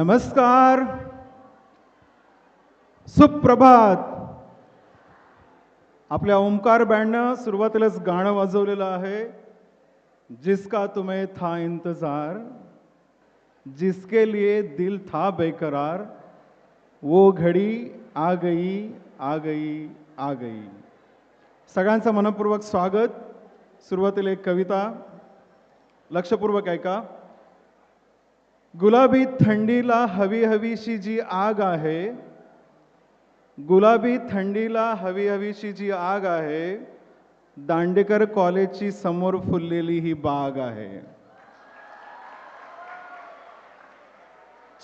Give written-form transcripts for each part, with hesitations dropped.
नमस्कार, सुप्रभात. आपल्या ओमकार बँडनं सुरुवातीलाच गाणं वाजवलेलं आहे, जिसका तुम्हें था इंतजार, जिसके लिए दिल था बेकरार, वो घडी आ गई आ गई आ गई. सगळ्यांचं मनपूर्वक स्वागत. सुरुवातीला एक कविता लक्षपूर्वक ऐका. गुलाबी थंडीला हवी हवीशी जी आग आहे, गुलाबी थंडीला हवी हवीशी जी आग आहे, दांडेकर कॉलेजची समोर फुललेली ही बाग आहे.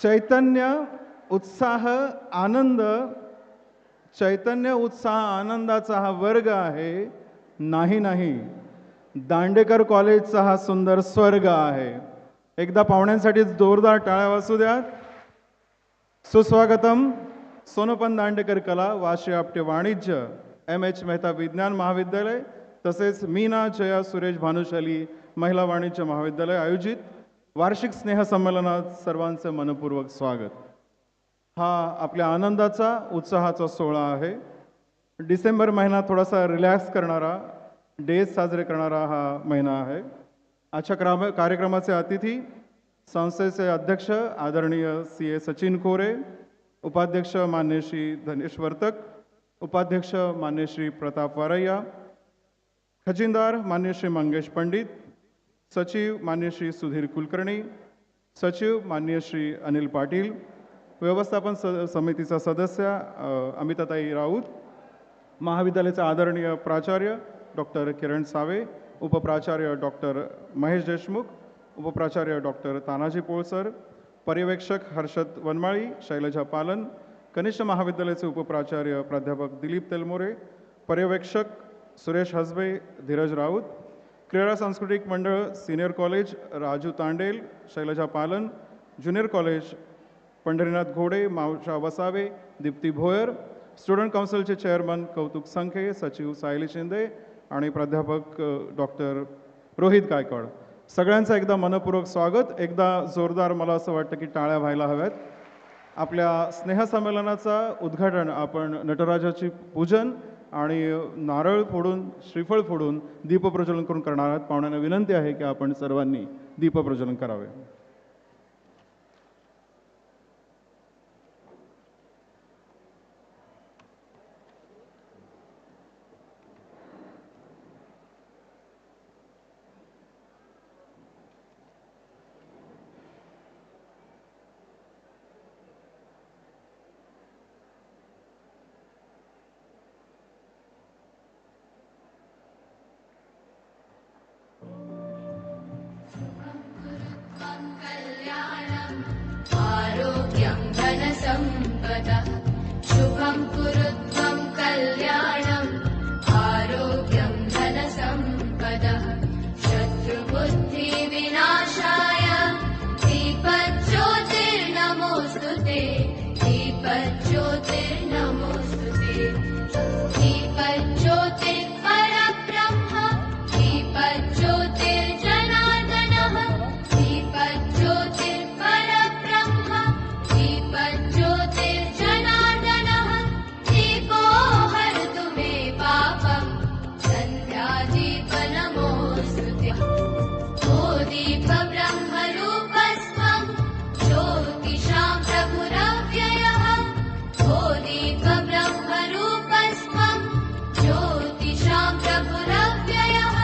चैतन्य उत्साह आनंद, चैतन्य उत्साह आनंदाचा हा वर्ग आहे. नाही नाही, दांडेकर कॉलेजचा हा सुंदर स्वर्ग आहे. एकदा पाहुण्यांसाठी जोरदार टाळ्या वाजू द्या. सुस्वागतम. सोनोपंत दांडेकर कला, वाशी आपटे वाणिज्य, M.H. मेहता विज्ञान महाविद्यालय तसेच मीना जया सुरेश भानुशाली महिला वाणिज्य महाविद्यालय आयोजित वार्षिक स्नेहसंमेलनात सर्वांचे मनपूर्वक स्वागत. हा आपल्या आनंदाचा उत्साहाचा सोहळा आहे. डिसेंबर महिना थोडासा रिलॅक्स करणारा, डेज साजरे करणारा हा महिना आहे. आजच्या कार्यक्रमाचे अतिथी संस्थेचे अध्यक्ष आदरणीय C.A. सचिन कोरे, उपाध्यक्ष मान्य श्री धनेश वर्तक, उपाध्यक्ष मान्य श्री प्रताप वारैया, खजिनदार मान्य श्री मंगेश पंडित, सचिव मान्य श्री सुधीर कुलकर्णी, सचिव मान्य श्री अनिल पाटील, व्यवस्थापन समितीचा सदस्य अमिताताई राऊत, महाविद्यालयाचे आदरणीय प्राचार्य डॉक्टर किरण सावे, उपप्राचार्य डॉक्टर महेश देशमुख, उपप्राचार्य डॉक्टर तानाजी पोळसर, पर्यवेक्षक हर्षद वनमाळी, शैलजा पालन, कनिष्ठ महाविद्यालयाचे उपप्राचार्य प्राध्यापक दिलीप तेलमोरे, पर्यवेक्षक सुरेश हसबे, धीरज राऊत, क्रीडा सांस्कृतिक मंडळ सिनियर कॉलेज राजू तांडेल, शैलजा पालन, ज्युनियर कॉलेज पंढरीनाथ घोडे, मावशा वसावे, दीप्ती भोयर, स्टुडंट काउन्सिलचे चेअरमन कौतुक संखे, सचिव सायली शिंदे आणि प्राध्यापक डॉक्टर रोहित गायकवाड. सगळ्यांचं एकदा मनपूर्वक स्वागत. एकदा जोरदार मला असं वाटतं की टाळ्या व्हायला हव्यात. आपल्या स्नेहसंमेलनाचा उद्घाटन आपण नटराजाची पूजन आणि नारळ फोडून, श्रीफळ फोडून दीपप्रज्वलन करून करणार आहात. पाहुण्यांना विनंती आहे की आपण सर्वांनी दीपप्रज्वलन करावे. शुभं कुरु त्वं कल्याणम् आरोग्यं धनसम्पदः शत्रुबुद्धिविनाशाय दीपज्योतिर्नमोऽस्तुते दीपज्योतिर्नमोऽस्तुते दीपज्योतिर्परब्रह्म दीपज्योतिर्जनार्दनः दीपज्योतिर्परब्रह्म दीपज्योतिर्जनार्दनः दीपो हरतु मे पापं सन्ध्यादीपनमोऽस्तुते ओ दीपब्रह्मरूपस्त्वं ज्योतिषां प्रभुरव्ययः ओ दीपब्रह्मरूपस्त्वं ज्योतिषां प्रभुरव्ययः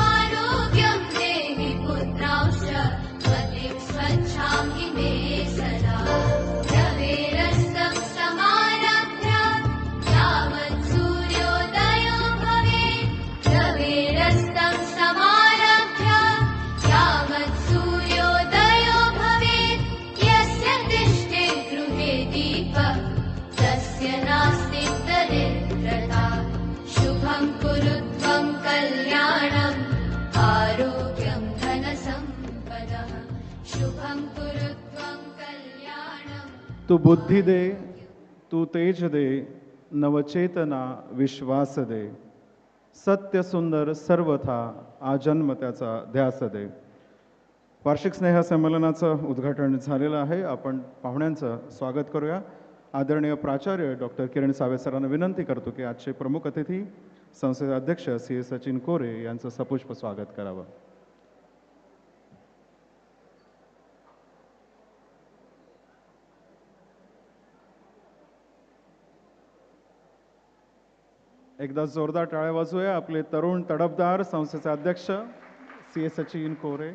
आरोग्यं देहि पुत्रांश्च मतिं स्वच्छां मे सदा रवेरस्तं समारभ्य यावत् सूर्योदयो भवेत् रवेरस्तं समारभ्य यावत् सूर्योदयो भवेत् यस्य तिष्ठे गृहे दीपः तस्य नास्ति दरिद्रता शुभं कुरु त्वं कल्याणम् आरोग्यं धनसम्पदः शुभं कुरु त्वं कल्याणम्. तू बुद्धी दे, तू तेज दे, नवचेतना विश्वास दे, सत्य सुंदर सर्वथा आजन्म त्याचा ध्यास दे. वार्षिक स्नेह संमेलनाचं उद्घाटन झालेलं आहे. आपण पाहुण्यांचं स्वागत करूया. आदरणीय प्राचार्य डॉक्टर किरण सावे सरांना विनंती करतो की आजचे प्रमुख अतिथी संस्थेचे अध्यक्ष सी सचिन कोरे यांचं सपुष्प स्वागत करावं. एकदा जोरदार टाळ्या वाजवूया आपले तरुण तडफदार संस्थेचे अध्यक्ष सी सचिन कोरे.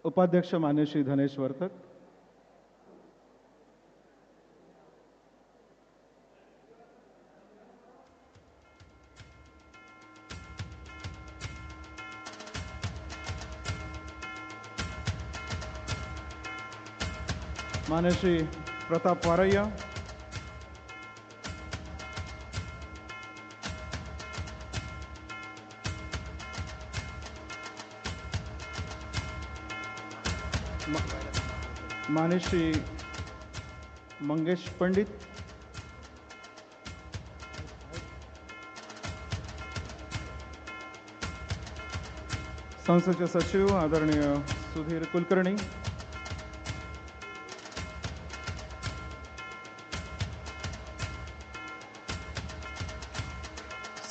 उपाध्यक्ष मान्य श्री धनेश वर्तक. मान्य श्री प्रताप वारय्या. मान्य श्री मंगेश पंडित. संस्थेचे सचिव आदरणीय सुधीर कुलकर्णी.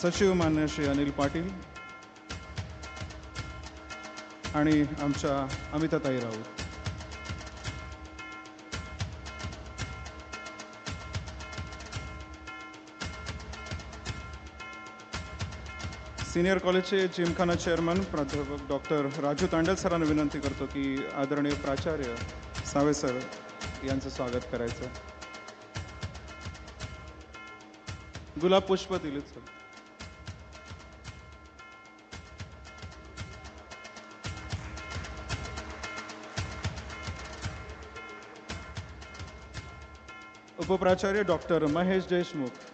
सचिव मान्य श्री अनिल पाटील आणि आमच्या अमिताताई राऊत. सीनियर कॉलेजचे जिमखाना चेअरमन प्राध्यापक डॉक्टर राजू तांडल सरांना विनंती करतो की आदरणीय प्राचार्य सावे सर यांचं स्वागत करायचं. गुलाब पुष्प दिलीत सर. उपप्राचार्य डॉक्टर महेश देशमुख.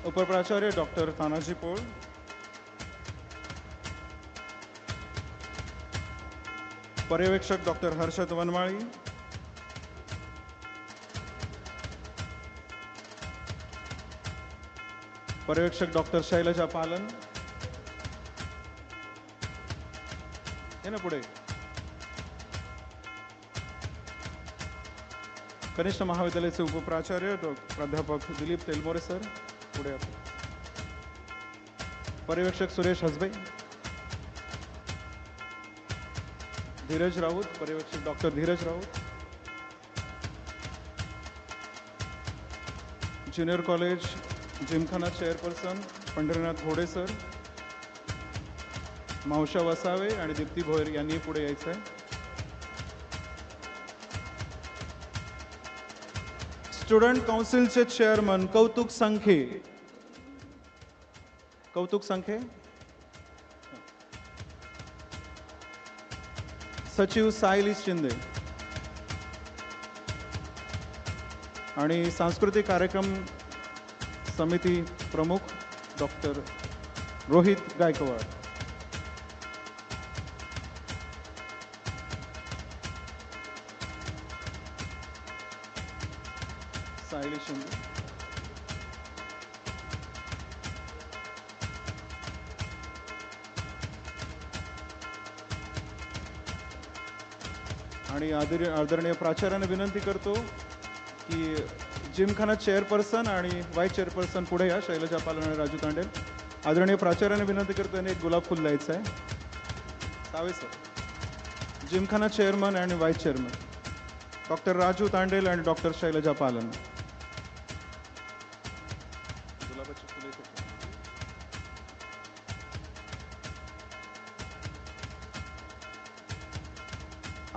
उपप्राचार्य डॉक्टर तानाजी पोळ. पर्यवेक्षक डॉक्टर हर्षद वनमाळी. पर्यवेक्षक डॉक्टर शैलजा पालन. हे ना पुढे. कनिष्ठ महाविद्यालयाचे उपप्राचार्य प्राध्यापक दिलीप तेलमोरे सर पुढे. पर्यवेक्षक सुरेश हसबे. धीरज राऊत. पर्यवेक्षक doctor Dhiraj Raut. Junior college gymkhana chairperson Pandharinath Hode sir. मावशा वसावे आणि दीप्ती भोयर यांनी पुढे यायचं आहे. स्टुडंट काउन्सिलचे चेअरमन कौतुक संखे. कौतुक संखे. सचिव सायली शिंदे आणि सांस्कृतिक कार्यक्रम समिती प्रमुख डॉक्टर रोहित गायकवाड. सायली शिंदे. आणि आदरणीय प्राचार्यांना विनंती करतो की जिमखाना चेअरपर्सन आणि व्हाईस चेअरपर्सन पुढे या. शैलजा पालन आणि राजू तांडेल. आदरणीय प्राचार्यांना विनंती करतो यांनी एक गुलाब फुल द्यायचं आहे. सावे सर. जिमखाना चेअरमन आणि vice chairman doctor Raju Tandel आणि डॉक्टर शैलजा पालन. गुलाबाची फुले.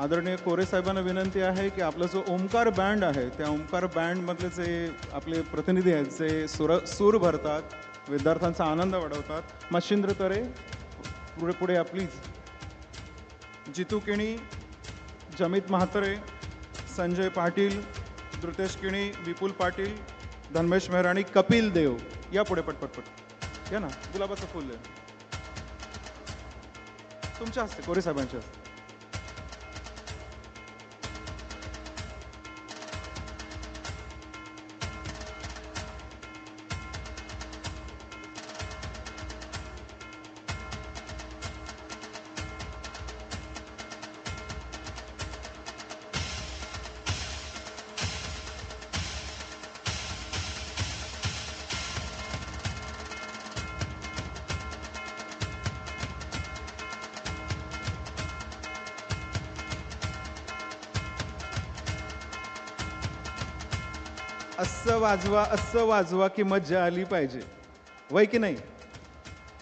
आदरणीय कोरे साहेबांना विनंती आहे की आपला जो ओमकार बँड आहे त्या ओमकार बँडमधले जे आपले प्रतिनिधी आहेत जे सूर भरतात, विद्यार्थ्यांचा आनंद वाढवतात. मच्छिंद्र तरे पुढे पुढे या प्लीज. जितू किणी, जमित म्हात्रे, संजय पाटील, धृतेश किणी, विपुल पाटील, धनमेश मेहराणी, कपिल देव या पुढे पटपटपट या ना. गुलाबाचं फुल आहे तुमच्या हस्ते, कोरे साहेबांच्या हस्ते. असं वाजवा की मज्जा आली पाहिजे. वय की नाही?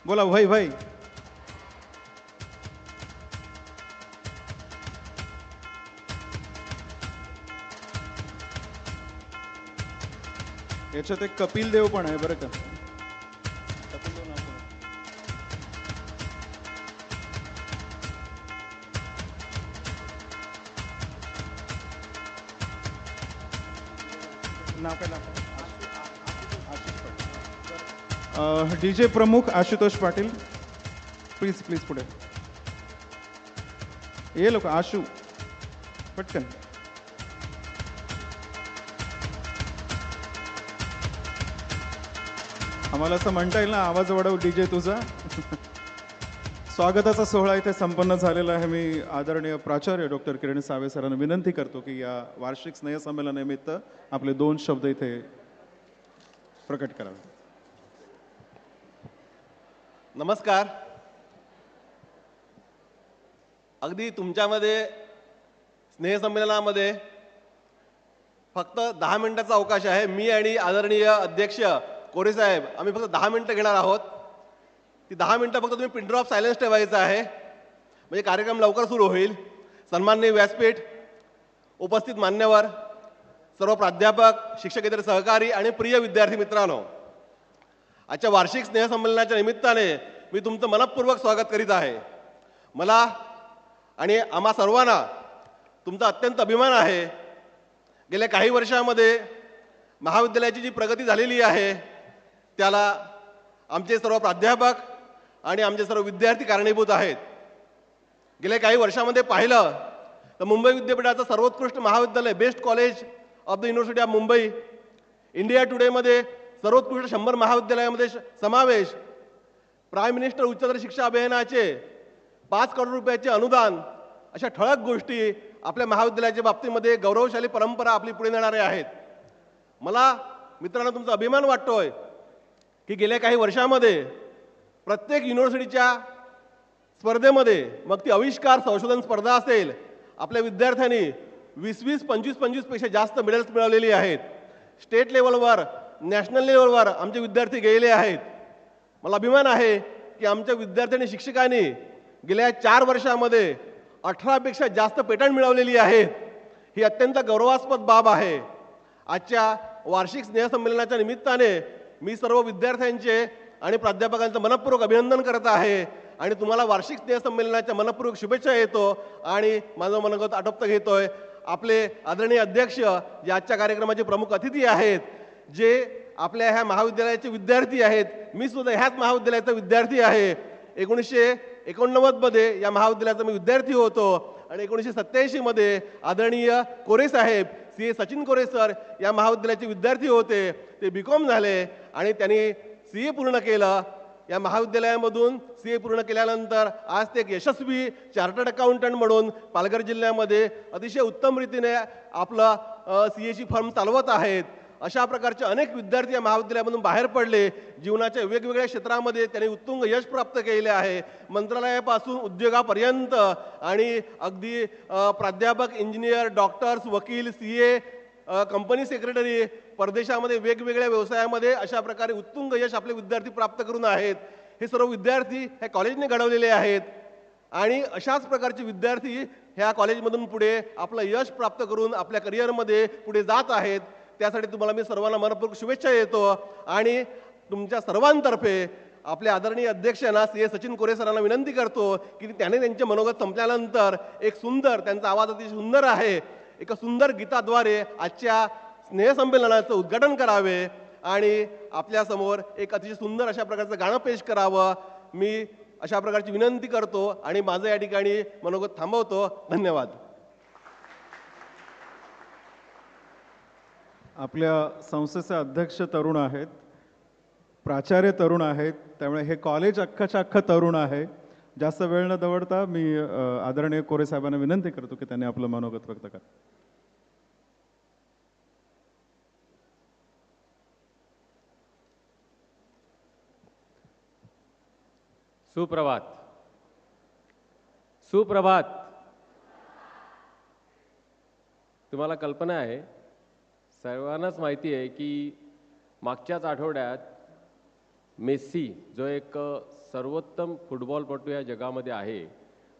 बोला वय वय. याच्यात एक कपिल देव पण आहे बरं का. कपिल देव नाव पण आहे. नाव काय नाव? डीजे प्रमुख आशुतोष पाटील. प्लीज प्लीज पुढे ये लोक. आशू पटकन. आम्हाला असं म्हणता येईल ना, आवाज वाढव डीजे तुझा. स्वागताचा सोहळा इथे संपन्न झालेला आहे. मी आदरणीय प्राचार्य डॉक्टर किरण सावे सरांना विनंती करतो की या वार्षिक स्नेहसंमेलनानिमित्त आपले 2 शब्द इथे प्रकट करावे. नमस्कार. अगदी तुमच्यामध्ये स्नेहसंमेलनामध्ये फक्त 10 मिनिटाचा अवकाश आहे. मी आणि आदरणीय अध्यक्ष कोरे साहेब आम्ही फक्त 10 मिनिटं घेणार आहोत. ती 10 मिनिटं फक्त तुम्ही पिन ड्रॉप सायलेन्स ठेवायचं आहे, म्हणजे कार्यक्रम लवकर सुरू होईल. सन्माननीय व्यासपीठ, उपस्थित मान्यवर, सर्व प्राध्यापक, शिक्षकेतर सहकारी आणि प्रिय विद्यार्थी मित्रांनो, आजच्या वार्षिक स्नेहसंमेलनाच्या निमित्ताने मी तुमचं मनपूर्वक स्वागत करीत आहे. मला आणि आम्हा सर्वांना तुमचा अत्यंत अभिमान आहे. गेल्या काही वर्षामध्ये महाविद्यालयाची जी प्रगती झालेली आहे त्याला आमचे सर्व प्राध्यापक आणि आमचे सर्व विद्यार्थी कारणीभूत आहेत. गेल्या काही वर्षामध्ये पाहिलं तर मुंबई विद्यापीठाचं सर्वोत्कृष्ट महाविद्यालय, best college of the university of Mumbai, India टुडेमध्ये सर्वोत्कृष्ट 100 महाविद्यालयामध्ये समावेश, प्राईम मिनिस्टर उच्चतर शिक्षा अभियानाचे 5 करोड रुपयाचे अनुदान, अशा ठळक गोष्टी आपल्या महाविद्यालयाच्या बाबतीमध्ये गौरवशाली परंपरा आपली पुढे नेणारे आहेत. मला मित्रांनो तुमचा अभिमान वाटतोय की गेल्या काही वर्षामध्ये प्रत्येक युनिव्हर्सिटीच्या स्पर्धेमध्ये, मग ती आविष्कार संशोधन स्पर्धा असेल, आपल्या विद्यार्थ्यांनी 20-20, 25-25 पेक्षा जास्त मेडल्स मिळवलेली आहेत. स्टेट लेवलवर, नॅशनल लेवलवर आमचे विद्यार्थी गेलेले आहेत. मला अभिमान आहे की आमच्या विद्यार्थ्यांनी, शिक्षकांनी गेल्या 4 वर्षामध्ये 18 पेक्षा जास्त पेटंट मिळवलेली आहेत. ही अत्यंत गौरवास्पद बाब आहे. आजच्या वार्षिक स्नेहसंमेलनाच्या निमित्ताने मी सर्व विद्यार्थ्यांचे आणि प्राध्यापकांचं मनपूर्वक अभिनंदन करत आहे आणि तुम्हाला वार्षिक स्नेहसंमेलनाच्या मनपूर्वक शुभेच्छा येतो आणि माझं मनोगत आटोपत घेतोय. आपले आदरणीय अध्यक्ष जे आजच्या कार्यक्रमाचे प्रमुख अतिथी आहेत, जे आपल्या ह्या महाविद्यालयाचे विद्यार्थी आहेत, मी सुद्धा ह्याच महाविद्यालयाचा विद्यार्थी आहे. 1989 मध्ये या महाविद्यालयाचा मी विद्यार्थी होतो आणि 1987 मध्ये आदरणीय कोरे साहेब, CA सचिन कोरे सर या महाविद्यालयाचे विद्यार्थी होते. ते BCom झाले आणि त्यांनी CA पूर्ण केलं. या महाविद्यालयामधून CA पूर्ण केल्यानंतर आज ते एक यशस्वी चार्टर्ड अकाउंटंट म्हणून पालघर जिल्ह्यामध्ये अतिशय उत्तम रीतीने आपलं CAची फर्म चालवत आहेत. अशा प्रकारचे अनेक विद्यार्थी या महाविद्यालयामधून बाहेर पडले. जीवनाच्या वेगवेगळ्या क्षेत्रामध्ये त्यांनी उत्तुंग यश प्राप्त केले आहे. मंत्रालयापासून उद्योगापर्यंत आणि अगदी प्राध्यापक, इंजिनियर, डॉक्टर्स, वकील, CA, कंपनी सेक्रेटरी, परदेशामध्ये वेगवेगळ्या व्यवसायामध्ये अशा प्रकारे उत्तुंग यश आपले विद्यार्थी प्राप्त करून आहेत. हे सर्व विद्यार्थी ह्या कॉलेजने घडवलेले आहेत आणि अशाच प्रकारचे विद्यार्थी ह्या कॉलेजमधून पुढे आपलं यश प्राप्त करून आपल्या करिअरमध्ये पुढे जात आहेत. त्यासाठी तुम्हाला मी सर्वांना मनपूर्वक शुभेच्छा देतो आणि तुमच्या सर्वांतर्फे आपल्या आदरणीय अध्यक्षांना CA सचिन कोरे सरांना विनंती करतो की त्याने त्यांचे मनोगत संपल्यानंतर एक सुंदर, त्यांचा आवाज अतिशय सुंदर आहे, एका सुंदर गीताद्वारे आजच्या स्नेहसंमेलनाचं उद्घाटन करावे आणि आपल्यासमोर एक अतिशय सुंदर अशा प्रकारचं गाणं पेश करावं. मी अशा प्रकारची विनंती करतो आणि माझं या ठिकाणी मनोगत थांबवतो. धन्यवाद. आपल्या संस्थेचे अध्यक्ष तरुण आहेत, प्राचार्य तरुण आहेत, त्यामुळे हे कॉलेज अख्खच्या अख्खं तरुण आहे. जास्त वेळ न दवडता मी आदरणीय कोरे साहेबांना विनंती करतो की त्यांनी आपलं मनोगत व्यक्त करा. सुप्रभात. सुप्रभात. तुम्हाला कल्पना आहे सर्वांनाच माहिती आहे की मागच्याच आठवड्यात मेस्सी जो एक सर्वोत्तम फुटबॉलपटू या जगामध्ये आहे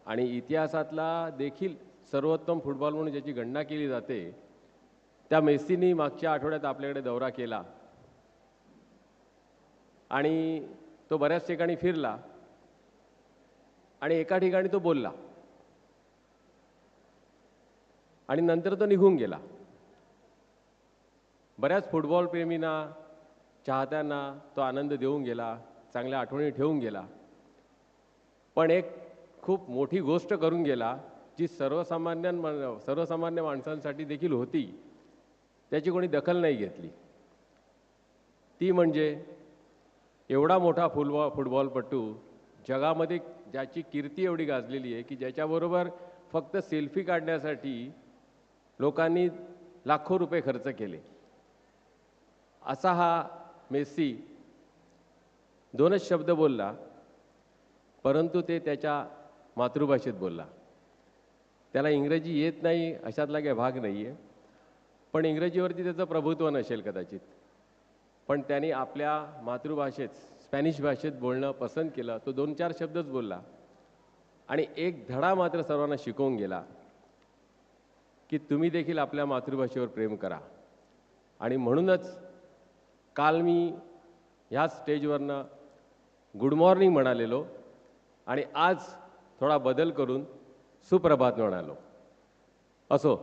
आणि इतिहासातला देखील सर्वोत्तम फुटबॉल म्हणून ज्याची गणना केली जाते, त्या मेस्सीनी मागच्या आठवड्यात आपल्याकडे दौरा केला आणि तो बऱ्याच ठिकाणी फिरला आणि एका ठिकाणी तो बोलला आणि नंतर तो निघून गेला. बऱ्याच फुटबॉल प्रेमींना, चाहत्यांना तो आनंद देऊन गेला, चांगल्या आठवणी ठेवून गेला. पण एक खूप मोठी गोष्ट करून गेला जी सर्वसामान्य माणसांसाठी देखील होती, त्याची कोणी दखल नाही घेतली. ती म्हणजे एवढा मोठा फुटबॉलपटू, जगामध्ये ज्याची कीर्ती एवढी गाजलेली आहे की ज्याच्याबरोबर फक्त सेल्फी काढण्यासाठी लोकांनी लाखो रुपये खर्च केले, असा हा मेस्सी दोनच शब्द बोलला, परंतु ते त्याच्या मातृभाषेत बोलला. त्याला इंग्रजी येत नाही अशातला काही भाग नाही आहे, पण इंग्रजीवरती त्याचं प्रभुत्व नसेल कदाचित, पण त्याने आपल्या मातृभाषेत स्पॅनिश भाषेत बोलणं पसंत केलं. तो 2-4 शब्दच बोलला आणि एक धडा मात्र सर्वांना शिकवून गेला की तुम्ही देखील आपल्या मातृभाषेवर प्रेम करा. आणि म्हणूनच काल मी ह्याच स्टेजवरनं गुड मॉर्निंग म्हणालेलो आणि आज थोडा बदल करून सुप्रभात म्हणालो. असो,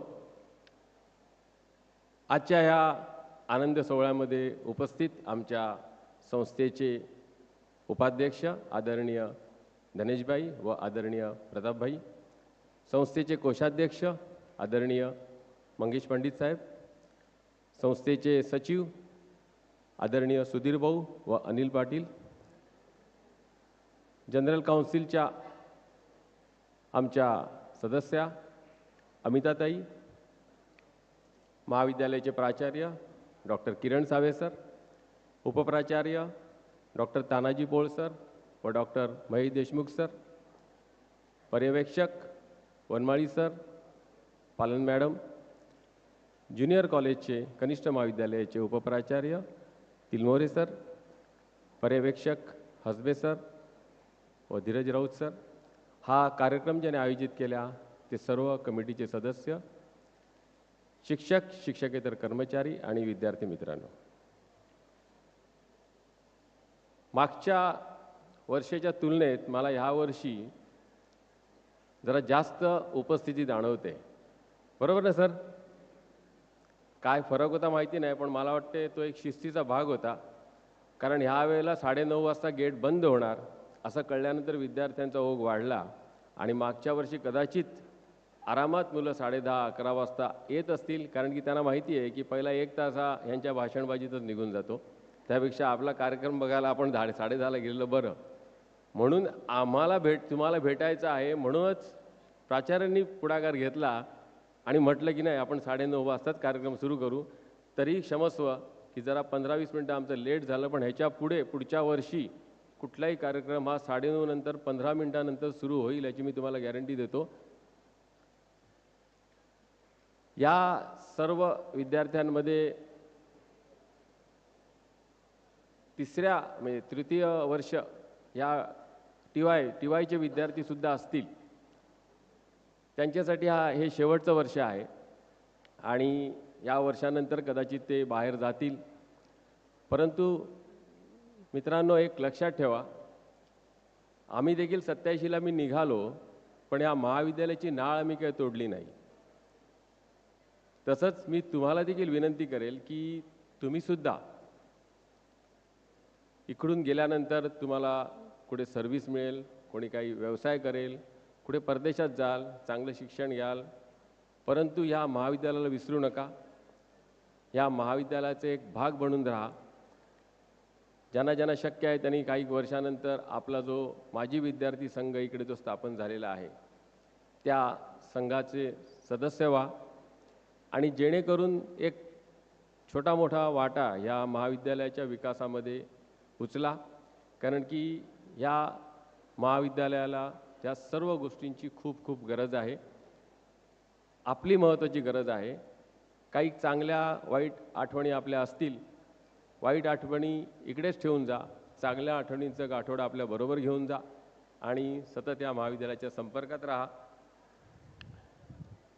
आजच्या ह्या आनंद सोहळ्यामध्ये उपस्थित आमच्या संस्थेचे उपाध्यक्ष आदरणीय धनेशभाई व आदरणीय प्रतापभाई, संस्थेचे कोषाध्यक्ष आदरणीय मंगेश पंडित साहेब, संस्थेचे सचिव आदरणीय सुधीर भाऊ व अनिल पाटील, जनरल काउन्सिलच्या आमच्या सदस्या अमिताताई, महाविद्यालयाचे प्राचार्य डॉक्टर किरण सावे सर, उपप्राचार्य डॉक्टर तानाजी पोळ सर व डॉक्टर महेश देशमुख सर, पर्यवेक्षक वनमाळी सर, पालन मॅडम, ज्युनियर कॉलेजचे कनिष्ठ महाविद्यालयाचे उपप्राचार्य तिलमोरे सर, पर्यवेक्षक हसबे सर व धीरज राऊत सर, हा कार्यक्रम ज्याने आयोजित केला ते सर्व कमिटीचे सदस्य, शिक्षक, शिक्षकेतर कर्मचारी आणि विद्यार्थी मित्रांनो, मागच्या वर्षाच्या तुलनेत मला ह्या वर्षी जरा जास्त उपस्थिती जाणवते. बरोबर ना सर? काय फरक होता माहिती नाही, पण मला वाटते तो एक शिस्तीचा भाग होता. कारण ह्या वेळेला 9:30 वाजता गेट बंद होणार असं कळल्यानंतर विद्यार्थ्यांचा ओघ वाढला आणि मागच्या वर्षी कदाचित आरामात मुलं 10:30-11 वाजता येत असतील, कारण की त्यांना माहिती आहे की पहिला 1 तास हा ह्यांच्या भाषणबाजीतच निघून जातो, त्यापेक्षा आपला कार्यक्रम बघायला आपण 10:30ला गेलेलं बरं. म्हणून आम्हाला तुम्हाला भेटायचं आहे, म्हणूनच प्राचार्यांनी पुढाकार घेतला आणि म्हटलं की नाही आपण 9:30 वाजताच कार्यक्रम सुरू करू. तरी क्षमस्व की जरा 15-20 मिनटं आमचं लेट झालं, पण ह्याच्या पुढच्या वर्षी कुठलाही कार्यक्रम हा 9:30 नंतर 15 मिनिटानंतर सुरू होईल याची मी तुम्हाला गॅरंटी देतो. या सर्व विद्यार्थ्यांमध्ये तृतीय वर्ष या टी.वायचे विद्यार्थीसुद्धा असतील. त्यांच्यासाठी हे शेवटचं वर्ष आहे आणि या वर्षानंतर कदाचित ते बाहेर जातील. परंतु मित्रांनो, एक लक्षात ठेवा, आम्ही देखील 87ला मी निघालो, पण या महाविद्यालयाची नाळ आम्ही काही तोडली नाही. तसंच मी तुम्हाला देखील विनंती करेल की तुम्हीसुद्धा इकडून गेल्यानंतर तुम्हाला कुठे सर्व्हिस मिळेल, कोणी काही व्यवसाय करेल, कुठे परदेशात जाल, चांगलं शिक्षण घ्याल, परंतु ह्या महाविद्यालयाला विसरू नका. या महाविद्यालयाचे एक भाग बनून राहा. ज्यांना ज्यांना शक्य आहे त्यांनी काही वर्षानंतर आपला जो माजी विद्यार्थी संघ इकडे जो स्थापन झालेला आहे त्या संघाचे सदस्य व्हा आणि जेणेकरून एक छोटा मोठा वाटा या महाविद्यालयाच्या विकासामध्ये उचला. कारण की या महाविद्यालयाला त्या सर्व गोष्टींची खूप खूप गरज आहे. आपली महत्त्वाची गरज आहे काही चांगल्या वाईट आठवणी आपल्या असतील, वाईट आठवणी इकडेच ठेवून जा, चांगल्या आठवणींचं गाठोडं आपल्याबरोबर घेऊन जा आणि सतत या महाविद्यालयाच्या संपर्कात राहा.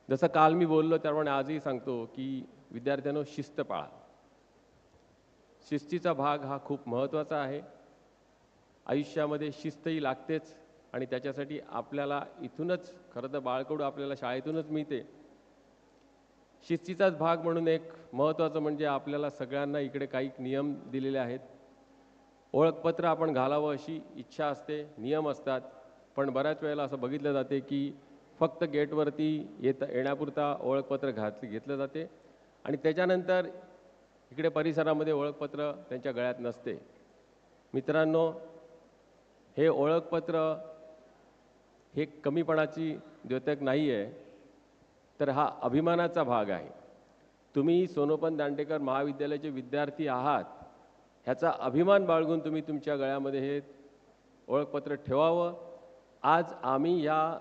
जसं काल मी बोललो त्याप्रमाणे आजही सांगतो की विद्यार्थ्यांनो, शिस्त पाळा. शिस्तीचा भाग हा खूप महत्त्वाचा आहे. आयुष्यामध्ये शिस्तही लागतेच आणि त्याच्यासाठी आपल्याला इथूनच, खरं तर बाळकडू आपल्याला शाळेतूनच मिळते. शिस्तीचाच भाग म्हणून एक महत्त्वाचं म्हणजे आपल्याला सगळ्यांना इकडे काही नियम दिलेले आहेत. ओळखपत्र आपण घालावं अशी इच्छा असते, नियम असतात, पण बऱ्याच वेळेला असं बघितलं जाते की फक्त गेटवरती येण्यापुरता ओळखपत्र घेतलं जाते आणि त्याच्यानंतर इकडे परिसरामध्ये ओळखपत्र त्यांच्या गळ्यात नसते. मित्रांनो, हे ओळखपत्र हे कमीपणाची द्योतक नाही आहे, तर हा अभिमानाचा भाग आहे. तुम्ही सोनोपंत दांडेकर महाविद्यालयाचे विद्यार्थी आहात, ह्याचा अभिमान बाळगून तुम्ही तुमच्या गळ्यामध्ये हे ओळखपत्र ठेवावं. आज आम्ही या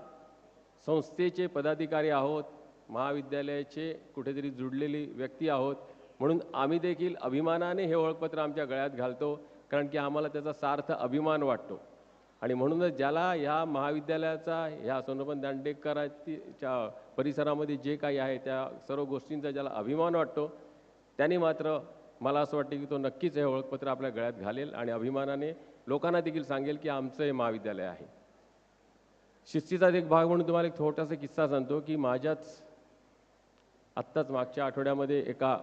संस्थेचे पदाधिकारी आहोत, महाविद्यालयाचे कुठेतरी जुडलेली व्यक्ती आहोत, म्हणून आम्ही देखील अभिमानाने हे ओळखपत्र आमच्या गळ्यात घालतो, कारण की आम्हाला त्याचा सार्थ अभिमान वाटतो. आणि म्हणूनच ज्याला ह्या महाविद्यालयाचा, ह्या सोनोपंत दांडेकरांच्या परिसरामध्ये जे काही आहे त्या सर्व गोष्टींचा ज्याला अभिमान वाटतो, त्याने मात्र मला असं वाटतं की तो नक्कीच हे ओळखपत्र आपल्या गळ्यात घालेल आणि अभिमानाने लोकांना देखील सांगेल की आमचं हे महाविद्यालय आहे. शिस्तीचाच एक भाग म्हणून तुम्हाला एक छोटासा किस्सा सांगतो की आत्ताच मागच्या आठवड्यामध्ये एका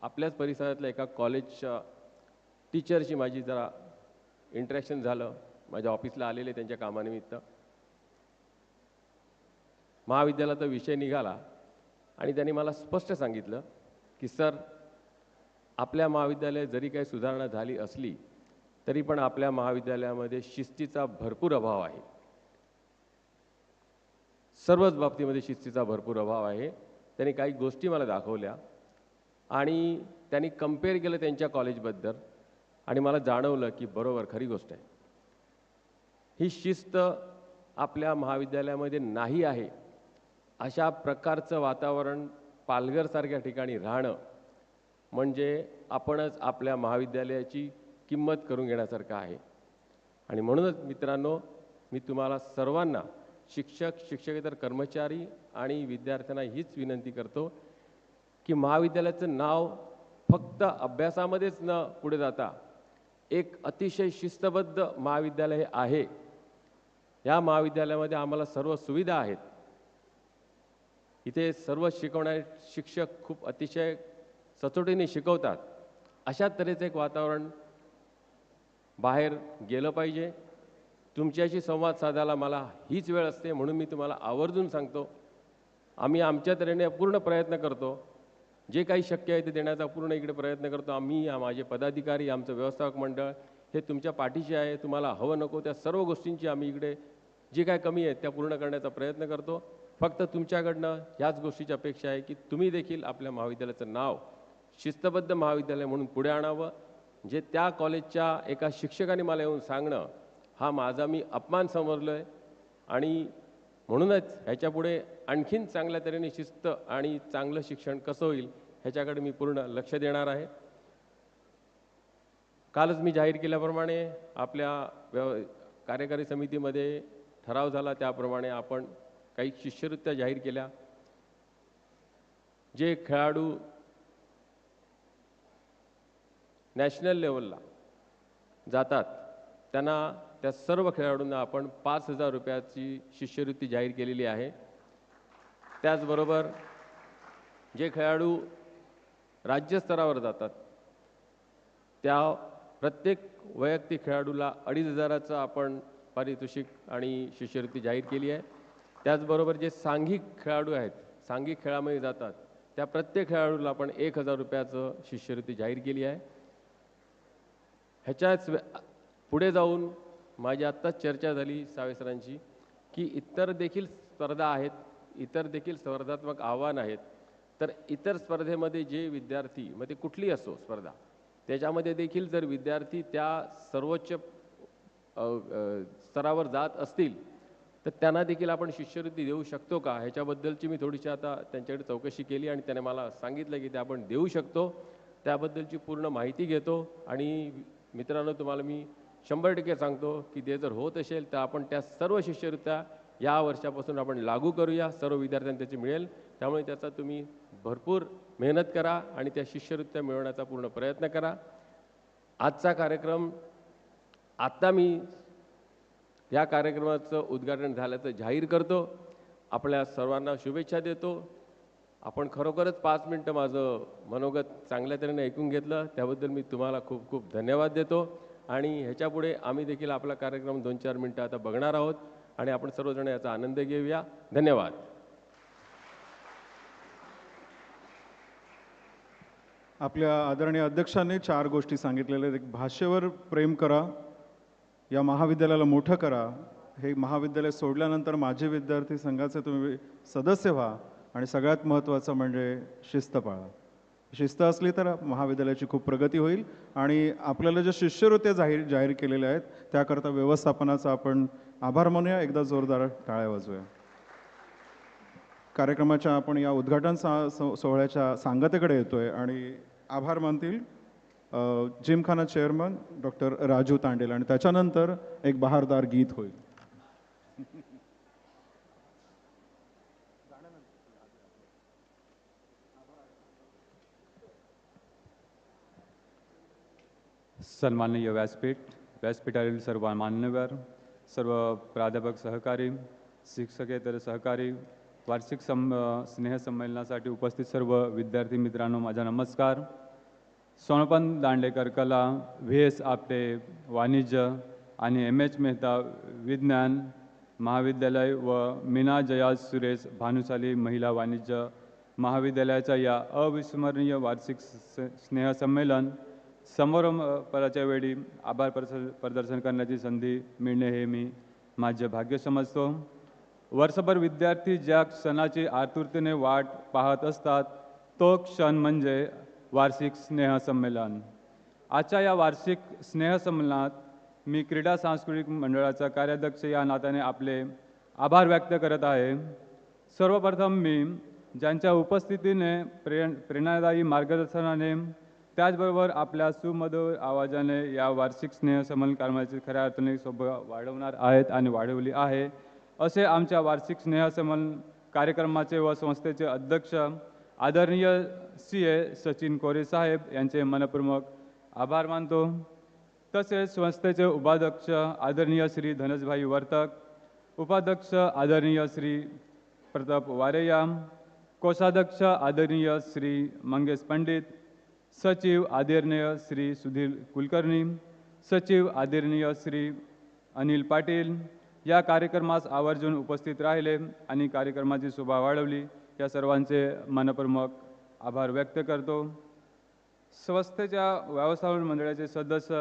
आपल्याच परिसरातल्या एका कॉलेजच्या टीचरशी माझी जरा इंटरॅक्शन झालं. माझ्या ऑफिसला आलेले त्यांच्या कामानिमित्त. महाविद्यालयाचा विषय निघाला आणि त्यांनी मला स्पष्ट सांगितलं की सर, आपल्या महाविद्यालयात जरी काही सुधारणा झाली असली तरी पण आपल्या महाविद्यालयामध्ये शिस्तीचा भरपूर अभाव आहे. सर्वच बाबतीमध्ये शिस्तीचा भरपूर अभाव आहे. त्यांनी काही गोष्टी मला दाखवल्या आणि त्यांनी कम्पेअर केलं त्यांच्या कॉलेजबद्दल आणि मला जाणवलं की बरोबर, खरी गोष्ट आहे. ही शिस्त आपल्या महाविद्यालयामध्ये नाही आहे. अशा प्रकारचं वातावरण पालघरसारख्या ठिकाणी राहणं म्हणजे आपणच आपल्या महाविद्यालयाची किंमत करून घेण्यासारखं आहे. आणि म्हणूनच मित्रांनो, मी तुम्हाला सर्वांना, शिक्षक, शिक्षकेतर कर्मचारी आणि विद्यार्थ्यांना हीच विनंती करतो की महाविद्यालयाचं नाव फक्त अभ्यासामध्येच न पुढे जाता एक अतिशय शिस्तबद्ध महाविद्यालय हे आहे. या महाविद्यालयामध्ये आम्हाला सर्व सुविधा आहेत. इथे सर्व शिकवणारे शिक्षक खूप अतिशय सचोटीने शिकवतात. अशा तऱ्हेचं एक वातावरण बाहेर गेलं पाहिजे. तुमच्याशी संवाद साधायला मला हीच वेळ असते, म्हणून मी तुम्हाला आवर्जून सांगतो, आम्ही आमच्या तऱ्हेने पूर्ण प्रयत्न करतो. जे काही शक्य आहे ते देण्याचा पूर्ण इकडे प्रयत्न करतो. आम्ही, माझे पदाधिकारी, आमचं व्यवस्थापक मंडळ हे तुमच्या पाठीशी आहे. तुम्हाला हवं नको त्या सर्व गोष्टींची आम्ही इकडे जे काय कमी आहेत त्या पूर्ण करण्याचा प्रयत्न करतो. फक्त तुमच्याकडनं ह्याच गोष्टीची अपेक्षा आहे की तुम्ही देखील आपल्या महाविद्यालयाचं नाव शिस्तबद्ध महाविद्यालय म्हणून पुढे आणावं. जे त्या कॉलेजच्या एका शिक्षकाने मला येऊन सांगणं, हा माझा मी अपमान समजलो आहे आणि म्हणूनच ह्याच्यापुढे आणखीन चांगल्या तऱ्हेने शिस्त आणि चांगलं शिक्षण कसं होईल ह्याच्याकडे मी पूर्ण लक्ष देणार आहे. कालच मी जाहीर केल्याप्रमाणे आपल्या कार्यकारी समितीमध्ये ठराव झाला, त्याप्रमाणे आपण काही शिष्यवृत्त्या जाहीर केल्या. जे खेळाडू नॅशनल लेवलला जातात त्यांना, त्या सर्व खेळाडूंना आपण 5,000 रुपयाची शिष्यवृत्ती जाहीर केलेली आहे. त्याचबरोबर जे खेळाडू राज्यस्तरावर जातात त्या प्रत्येक वैयक्तिक खेळाडूला 2,500चं आपण पारितोषिक आणि शिष्यवृत्ती जाहीर केली आहे. त्याचबरोबर जे सांघिक खेळाडू आहेत, सांघिक खेळामध्ये जातात, त्या प्रत्येक खेळाडूला आपण 1,000 रुपयाचं शिष्यवृत्ती जाहीर केली आहे. ह्याच्याच पुढे जाऊन माझी आत्ताच चर्चा झाली सावे सरांची की इतर देखील स्पर्धा आहेत, इतर देखील स्पर्धात्मक आव्हान आहेत. तर इतर स्पर्धेमध्ये जे विद्यार्थी, मग ते कुठली असो स्पर्धा, त्याच्यामध्ये देखील जर विद्यार्थी त्या सर्वोच्च स्तरावर जात असतील तर त्यांना देखील आपण शिष्यवृत्ती देऊ शकतो का ह्याच्याबद्दलची मी थोडीशी आता त्यांच्याकडे चौकशी केली आणि त्याने मला सांगितलं की ते आपण देऊ शकतो. त्याबद्दलची पूर्ण माहिती घेतो आणि मित्रांनो तुम्हाला मी 100% सांगतो की ते जर होत असेल तर आपण त्या सर्व शिष्यवृत्त्या या वर्षापासून आपण लागू करूया. सर्व विद्यार्थ्यांना त्याची मिळेल. त्यामुळे त्याचा तुम्ही भरपूर मेहनत करा आणि त्या शिष्यवृत्त्या मिळवण्याचा पूर्ण प्रयत्न करा. आजचा कार्यक्रम आत्ता मी या कार्यक्रमाचं उद्घाटन झाल्याचं जाहीर करतो. आपल्या सर्वांना शुभेच्छा देतो. आपण खरोखरच 5 मिनटं माझं मनोगत चांगल्या तऱ्हेने ऐकून घेतलं त्याबद्दल मी तुम्हाला खूप खूप धन्यवाद देतो. आणि ह्याच्यापुढे आम्ही देखील आपला कार्यक्रम 2-4 मिनटं आता बघणार आहोत आणि आपण सर्वजण याचा आनंद घेऊया. धन्यवाद. आपल्या आदरणीय अध्यक्षांनी 4 गोष्टी सांगितलेल्या आहेत. एक, भाषेवर प्रेम करा, या महाविद्यालयाला मोठं करा, हे महाविद्यालय सोडल्यानंतर माझे विद्यार्थी संघाचे तुम्ही सदस्य व्हा आणि सगळ्यात महत्त्वाचं म्हणजे शिस्त पाळा. शिस्त असली तर महाविद्यालयाची खूप प्रगती होईल. आणि आपल्याला ज्या शिष्यवृत्त्या जाहीर केलेल्या आहेत त्याकरता व्यवस्थापनाचा आपण आभार मानूया. एकदा जोरदार टाळ्या वाजवूया. कार्यक्रमाच्या आपण या उद्घाटन सोहळ्याच्या सांगतेकडे येतोय आणि आभार मानतील जिमखाना चेअरमन डॉक्टर राजू तांडेल आणि त्याच्यानंतर एक बहारदार गीत होईल. सन्माननीय व्यासपीठावरील सर्व मान्यवर, सर्व प्राध्यापक सहकारी, शिक्षकेतर सहकारी, वार्षिक स्नेहसंमेलनासाठी उपस्थित सर्व विद्यार्थी मित्रांनो, माझा नमस्कार. सोनोपंत दांडेकर कला, VS आपटे वाणिज्य आणि MH मेहता विज्ञान महाविद्यालय व मीना जयाज सुरेश भानुशाली महिला वाणिज्य महाविद्यालयाच्या या अविस्मरणीय वार्षिक स्नेहसंमेलन समारंभाच्या वेळी आभार प्रदर्शन करण्याची संधी मिळणे हे मी माझे भाग्य समजतो. वर्षभर विद्यार्थी ज्या क्षणाची आतुरतेने वाट पाहत असतात तो क्षण म्हणजे वार्षिक स्नेहसंमेलन. आजच्या या वार्षिक स्नेहसंमेलनात मी क्रीडा सांस्कृतिक मंडळाचा कार्याध्यक्ष या नात्याने आपले आभार व्यक्त करत आहे. सर्वप्रथम मी ज्यांच्या उपस्थितीने प्रेरणादायी मार्गदर्शनाने त्याचबरोबर आपल्या सुमधुर आवाजाने या वार्षिक स्नेहसंमेलन कार्यक्रमाची खऱ्या अर्थाने शोभा वाढवणार आहेत आणि वाढवली आहे असे आमच्या वार्षिक स्नेहसंमेलन कार्यक्रमाचे व संस्थेचे अध्यक्ष आदरणीय CA सचिन कोरे साहेब यांचे मनपूर्वक आभार मानतो. तसेच संस्थेचे उपाध्यक्ष आदरणीय श्री धनजभाई वर्तक, उपाध्यक्ष आदरणीय श्री प्रताप वारेया, कोषाध्यक्ष आदरणीय श्री मंगेश पंडित, सचिव आदरणीय श्री सुधीर कुलकर्णी, सचिव आदरणीय श्री अनिल पाटील या कार्यक्रमास आवर्जून उपस्थित राहिले आणि कार्यक्रमाची शोभा वाढवली. या सर्वांचे मनपूर्वक आभार व्यक्त करतो. संस्थेच्या व्यवस्थापन मंडळाचे सदस्य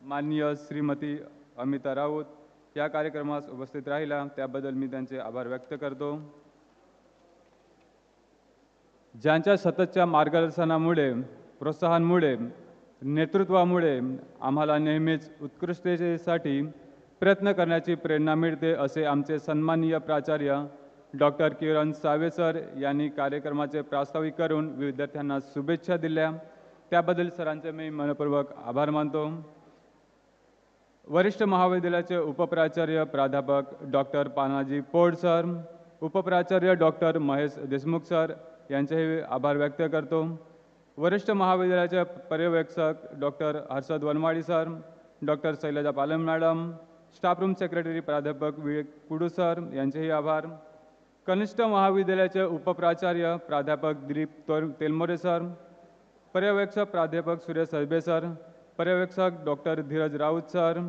माननीय श्रीमती अमिता राऊत या कार्यक्रमास उपस्थित राहिला त्याबद्दल मी त्यांचे आभार व्यक्त करतो. ज्यांच्या सततच्या मार्गदर्शनामुळे, प्रोत्साहनामुळे, नेतृत्वामुळे आम्हाला नेहमीच उत्कृष्टतेसाठी प्रयत्न करण्याची प्रेरणा मिळते असे आमचे सन्माननीय प्राचार्य डॉक्टर किरण सावे सर यांनी कार्यक्रमाचे प्रास्ताविक करून विद्यार्थ्यांना शुभेच्छा दिल्या. त्याबद्दल सरांचे मी मनपूर्वक आभार मानतो. वरिष्ठ महाविद्यालयाचे उपप्राचार्य प्राध्यापक डॉक्टर पानाजी पोड सर, उपप्राचार्य डॉक्टर महेश देशमुख सर यांचेही आभार व्यक्त करतो. वरिष्ठ महाविद्यालयाचे पर्यवेक्षक doctor Harshad Vanwadi sir, doctor Shailaja Palam madam, staff room secretary प्राध्यापक विवेक कुडू सर यांचेही आभार. कनिष्ठ महाविद्यालयाचे उपप्राचार्य प्राध्यापक दिलीप तेलमोरे सर, पर्यवेक्षक प्राध्यापक सुरेश हसबे सर, पर्यवेक्षक डॉक्टर धीरज राऊत सर,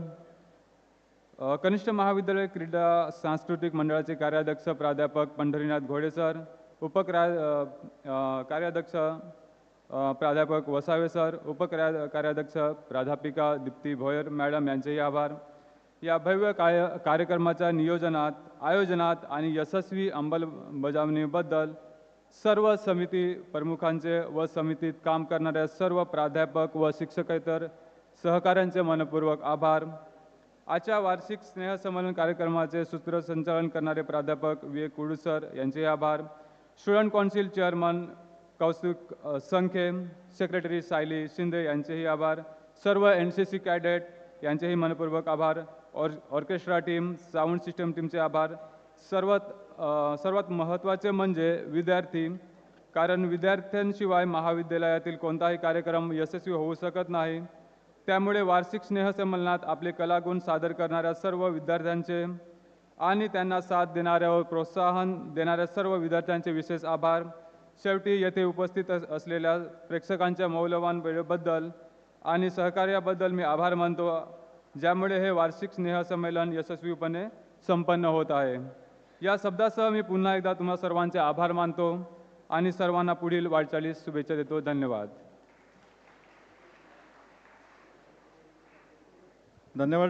कनिष्ठ महाविद्यालय क्रीडा सांस्कृतिक मंडळाचे कार्याध्यक्ष प्राध्यापक पंढरीनाथ घोडे सर, कार्याध्यक्ष प्राध्यापक वसावे सर, कार्याध्यक्ष प्राध्यापिका दीप्ती भोयर मॅडम यांचेही आभार. या भव्य कार्यक्रमाच्या नियोजनात, आयोजनात आणि यशस्वी अंमलबजावणीबद्दल सर्व समिती प्रमुखांचे व समितीत काम करणाऱ्या सर्व प्राध्यापक व शिक्षकेतर सहकाऱ्यांचे मनपूर्वक आभार. आजच्या वार्षिक स्नेहसंमेलन कार्यक्रमाचे सूत्रसंचालन करणारे प्राध्यापक वी. कुडू सर यांचे आभार. स्टुडंट काउन्सिल चेअरमन कौस्तुक संखे, सेक्रेटरी सायली शिंदे यांचेही आभार. सर्व NCC कॅडेट यांचेही मनपूर्वक आभार. ऑर्केस्ट्रा टीम, साऊंड सिस्टम टीमचे आभार. सर्वात महत्त्वाचे म्हणजे विद्यार्थी, कारण विद्यार्थ्यांशिवाय महाविद्यालयातील कोणताही कार्यक्रम यशस्वी होऊ शकत नाही. त्यामुळे वार्षिक स्नेहसंमेलनात आपले कलागुण सादर करणाऱ्या सर्व विद्यार्थ्यांचे आणि त्यांना साथ देणाऱ्या व प्रोत्साहन देणाऱ्या सर्व विद्यार्थ्यांचे विशेष आभार. शेवटी येथे उपस्थित असलेल्या प्रेक्षकांच्या मौल्यवान वेळेबद्दल आणि सहकार्याबद्दल मी आभार मानतो, ज्यामुळे हे वार्षिक स्नेहसंमेलन यशस्वीपणे संपन्न होत आहे. या शब्दासह मी पुन्हा एकदा तुम्हा सर्वांचे आभार मानतो आणि सर्वांना पुढील वाटचालीस शुभेच्छा देतो. धन्यवाद. धन्यवाद.